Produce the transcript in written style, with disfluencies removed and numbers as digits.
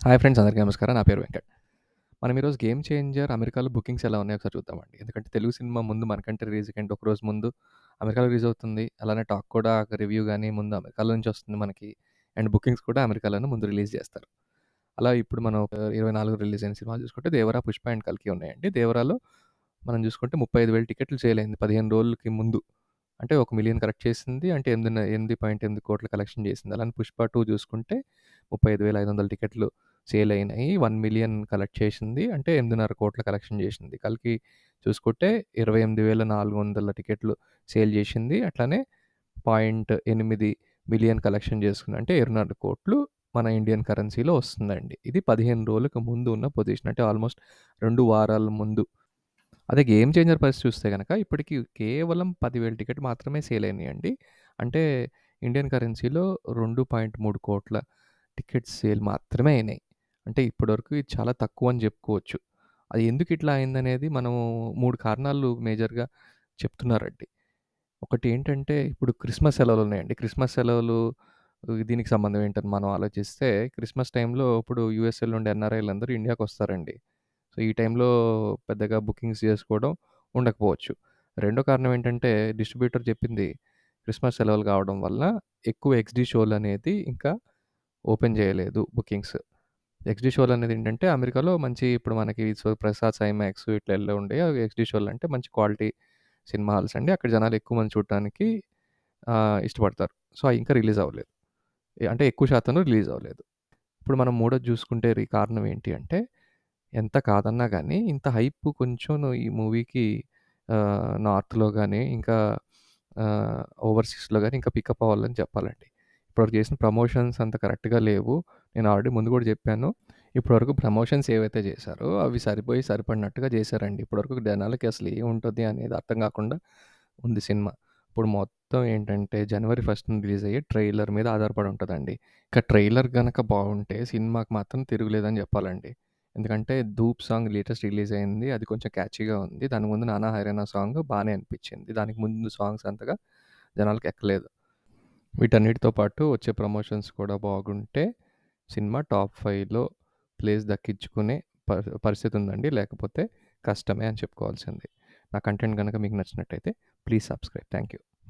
Hi friends, అందరికీ నమస్కారం. నా పేరు వెంకట్. మనం ఈరోజు 'గేమ్ చేంజర్' అమెరికాలో బుకింగ్స్ ఎలా ఉన్నాయో ఒకసారి చూద్దామండి. ఎందుకంటే తెలుగు సినిమా ముందు మనకంటే రిలీజ్ కంటే ఒక రోజు ముందు అమెరికాలో రిలీజ్ అవుతుంది. అలానే టాక్ కూడా రివ్యూ గాని ముందు అమెరికాలో నుంచి వస్తుంది మనకి. అండ్ బుకింగ్స్ కూడా అమెరికాలోనే ముందు రిలీజ్ చేస్తారు. అలా ఇప్పుడు మనం 24 రిలీజ్ అయిన సినిమాలు చూసుకుంటే 'దేవర', 'పుష్ప' అండ్ 'కల్కి' ఉన్నాయండి. 'దేవరాలో' మనం చూసుకుంటే 35,000 టికెట్లు సేల్ అయింది 15 రోజులకి ముందు. అంటే 1,000,000 కలెక్ట్ చేసింది. అంటే 8.8 కోట్ల కలెక్షన్ చేసింది. అలానే 'పుష్ప 2' చూసుకుంటే 35,500 టికెట్లు సేల్ అయినాయి. 1,000,000 కలెక్ట్ చేసింది. అంటే 8.5 కోట్ల కలెక్షన్ చేసింది. 'కల్కి' చూసుకుంటే 28,400 టికెట్లు సేల్ చేసింది. అట్లానే 0.8 కలెక్షన్ చేసుకుంది. అంటే 2.5 కోట్లు మన ఇండియన్ కరెన్సీలో వస్తుందండి. ఇది 15 రోజులకు ముందు ఉన్న పొజిషన్. అంటే ఆల్మోస్ట్ 2 వారాల ముందు. అదే 'గేమ్ చేంజర్' పరిస్థితి చూస్తే గనక ఇప్పటికి కేవలం 10,000 టికెట్ మాత్రమే సేల్ అయినాయండి. అంటే ఇండియన్ కరెన్సీలో 2.3 కోట్ల టికెట్స్ సేల్ మాత్రమే అయినాయి. అంటే ఇప్పటివరకు ఇది చాలా తక్కువ అని చెప్పుకోవచ్చు. అది ఎందుకు ఇట్లా అయిందనేది మనము 3 కారణాలు మేజర్‌గా చెప్తున్నారండి. ఒకటేంటంటే ఇప్పుడు క్రిస్మస్ సెలవులున్నాయండి. క్రిస్మస్ సెలవులు దీనికి సంబంధం ఏంటని మనం ఆలోచిస్తే క్రిస్మస్ టైంలో ఇప్పుడు యూఎస్ఏ నుండి ఎన్ఆర్ఐలందరూ ఇండియాకొస్తారండి. సో, ఈ టైంలో పెద్దగా బుకింగ్స్ చేసుకోవడం ఉండకపోవచ్చు. రెండో కారణం ఏంటంటే డిస్ట్రిబ్యూటర్ చెప్పింది క్రిస్మస్ సెలవులు కావడం వల్ల ఎక్కువ ఎక్స్‌డి షోలనేది ఇంకా ఓపెన్ చేయలేదు బుకింగ్స్. ఎక్స్‌డి షోలనేది ఏంటంటే అమెరికాలో మంచి ఇప్పుడు మనకి ప్రసాద్, ఐమాక్స్ ఇట్లా ఎల్లో ఉండేయి. అవి ఎక్స్‌డి షోలంటే మంచి క్వాలిటీ సినిమా హాల్స్ అండి. అక్కడ జనాలు ఎక్కువ మంది చూడటానికి ఇష్టపడతారు. సో, అయి ఇంకా రిలీజ్ అవ్వలేదు. అంటే ఎక్కువ శాతంలో రిలీజ్ అవ్వలేదు. ఇప్పుడు మనం మూడోది చూసుకుంటే కారణం ఏంటి అంటే ఎంత కాదన్నా గానీ, ఇంత హైప్ కొంచెం ఈ మూవీకి నార్త్‌లో గానీ, ఇంకా ఓవర్‌సీస్‌లో గానీ ఇంకా పికప్ అవ్వాలని చెప్పాలండి. ఇప్పటివరకు చేసిన ప్రమోషన్స్ అంత కరెక్ట్‌గా లేవు. నేను ఆల్రెడీ ముందు గూడా జెప్పాను. ఇప్పటివరకు ప్రమోషన్స్ ఏవైతే చేశారో, అవి సరిపడినట్టుగా చేశారండి. ఇప్పటివరకు జనాలకి అసలు ఏముంటది అనేది అర్థం గాకుండా ఉంది సినిమా. ఇప్పుడు మొత్తం ఏంటంటే, జనవరి 1న రిలీజ్ అయ్యే ట్రైలర్ మీద ఆధారపడి ఉంటదండి. ఇక ట్రైలర్ గనక బావుంటే సినిమాకి మాత్రం తిరుగులేదని జెప్పాలండి. ఎందుకంటే 'ధూప్' సాంగ్ లేటెస్ట్ రిలీజ్ అయింది. అది కొంచెం క్యాచీగా ఉంది. దానికి ముందు 'నానా హైరానా' సాంగ్ బానే అనిపిచ్చింది. దానికి ముందు సాంగ్స్ అంతగా జనాలకి ఎక్కలేదు. వీటన్నిటితో పాటు వచ్చే ప్రమోషన్స్ కూడా బాగుంటే సినిమా టాప్ 5లో ప్లేస్ దక్కించుకునే పరిస్థితి ఉందండి. లేకపోతే కష్టమే అని చెప్పుకోవాల్సింది. నా కంటెంట్ గనక మీకు నచ్చినట్టయితే ప్లీజ్ సబ్స్క్రైబ్. Thank you.